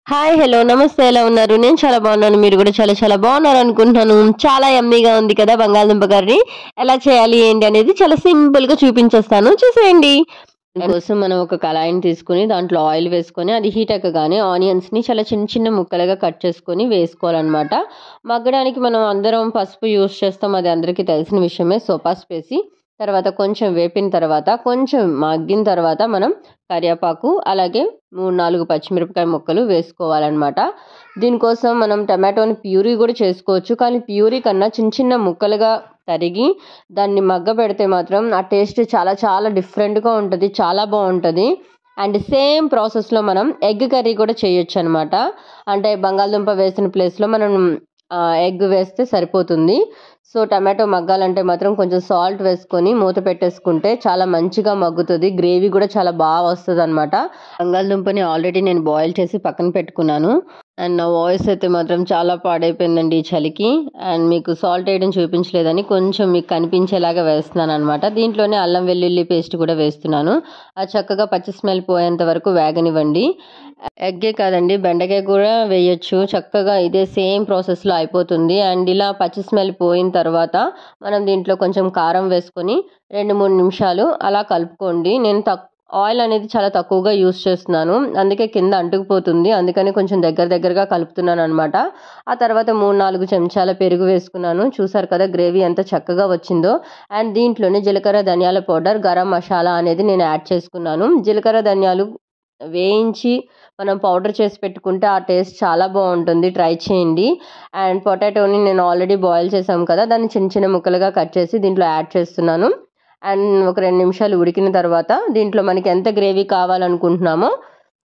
Hi! Hello! నమస్తే. ఎలా ఉన్నారు? నేను చాలా బాగున్నాను. మీరు కూడా చాలా చాలా బాగున్నారనుకుంటున్నాను. చాలా యమ్మీగా ఉంది కదా బంగాళదుంప కర్రీ. ఎలా చేయాలి ఏంటి అనేది చాలా సింపుల్‌గా చూపించేస్తాను. చూసేయండి. దీనికోసం మనం ఒక కళాయిని తీసుకొని దాంట్లో ఆయిల్ వేసుకొని అది హీట్ ఎక్కగానే ఆనియన్స్‌ని చాలా చిన్న చిన్న ముక్కలుగా కట్ చేసుకొని వేసుకోవాలనమాట. మగ్గడానికి మనం అందరం పసుపు యూజ్ చేస్తాం. అది అందరికీ తెలిసిన విషయమే. సో, పసుపేసి తర్వాత కొంచెం వేపిన తర్వాత కొంచెం మగ్గిన తర్వాత మనం కరివేపాకు అలాగే 3, 4 పచ్చిమిరపకాయ ముక్కలు వేసుకోవాలనమాట. దీనికోసం మనం టమాటోని ప్యూరీ కూడా చేసుకోవచ్చు. కానీ ప్యూరీ కన్నా చిన్న చిన్న ముక్కలుగా తరిగి దాన్ని మగ్గబెడితే మాత్రం ఆ టేస్ట్ చాలా చాలా డిఫరెంట్‌గా ఉంటది. చాలా బావుంటది. అండ్ సేమ్ ప్రాసెస్‌లో మనం ఎగ్ కర్రీ కూడా చేయొచ్చనమాట. అంటే బంగాళదుంప వేసిన ప్లేస్‌లో మనం ఎగ్ వేస్తే సరిపోతుంది. సో, టమాటో మగ్గాలంటే మాత్రం కొంచెం సాల్ట్ వేసుకొని మూత పెట్టేసుకుంటే చాలా మంచిగా మగ్గుతది. గ్రేవీ కూడా చాలా వస్తదనమాట. బంగాళదుంపని ఆల్రెడీ నేను బాయిల్ చేసి పక్కన పెట్టుకున్నాను. అండ్ నా వాయిస్ అయితే మాత్రం చాలా పాడైపోయిందండి ఈ చలికి. అండ్ మీకు సాల్ట్ వేయడం చూపించలేదని కొంచెం మీకు కనిపించేలాగా వేస్తున్నాననమాట. దీంట్లోనే అల్లం వెల్లుల్లి పేస్ట్ కూడా వేస్తున్నాను. అది చక్కగా పచ్చి స్మెల్ పోయేంత వరకు వేగనివ్వండి. ఎగ్గే కాదండి, బెండకాయ కూడా వేయొచ్చు. చక్కగా ఇదే సేమ్ ప్రాసెస్‌లో అయిపోతుంది. అండ్ ఇలా పచ్చి స్మెల్ పోయిన తర్వాత మనం దీంట్లో కొంచెం కారం వేసుకొని 2, 3 నిమిషాలు అలా కలుపుకోండి. నేను ఆయిల్ అనేది చాలా తక్కువగా యూజ్ చేస్తున్నాను. అందుకే కింద అంటుకుపోతుంది. అందుకని కొంచెం దగ్గరగా కలుపుతున్నాననమాట. ఆ తర్వాత 3, 4 చెంచాల పెరుగు వేసుకున్నాను. చూసారు కదా గ్రేవీ ఎంత చక్కగా వచ్చిందో. అండ్ దీంట్లోనే జీలకర్ర, ధనియాల పౌడర్, గరం మసాలా అనేది నేను యాడ్ చేసుకున్నాను. జీలకర్ర, ధనియాలు వేయించి మనం పౌడర్ చేసి పెట్టుకుంటే ఆ టేస్ట్ చాలా బాగుంటుంది. ట్రై చేయండి. అండ్ పొటాటోని నేను ఆల్రెడీ బాయిల్ చేసాం కదా, దాన్ని చిన్న చిన్న ముక్కలుగా కట్ చేసి దీంట్లో యాడ్ చేస్తున్నాను. అండ్ ఒక 2 నిమిషాలు ఉడికిన తర్వాత దీంట్లో మనకి ఎంత గ్రేవీ కావాలనుకుంటున్నామో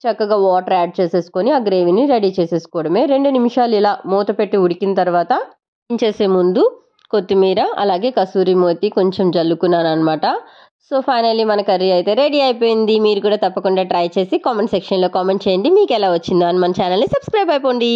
చక్కగా వాటర్ యాడ్ చేసేసుకొని ఆ గ్రేవీని రెడీ చేసేసుకోవడమే. 2 నిమిషాలు ఇలా మూత పెట్టి ఉడికిన తర్వాత దించేసే ముందు కొత్తిమీర అలాగే కసూరి మేతి కొంచెం జల్లుకున్నాననమాట. సో, ఫైనల్లీ మన కర్రీ అయితే రెడీ అయిపోయింది. మీరు కూడా తప్పకుండా ట్రై చేసి కామెంట్ సెక్షన్‌లో కామెంట్ చేయండి. మీకెలా వచ్చిందో. అండ్ మన ఛానల్‌ని సబ్స్క్రైబ్ అయిపోండి.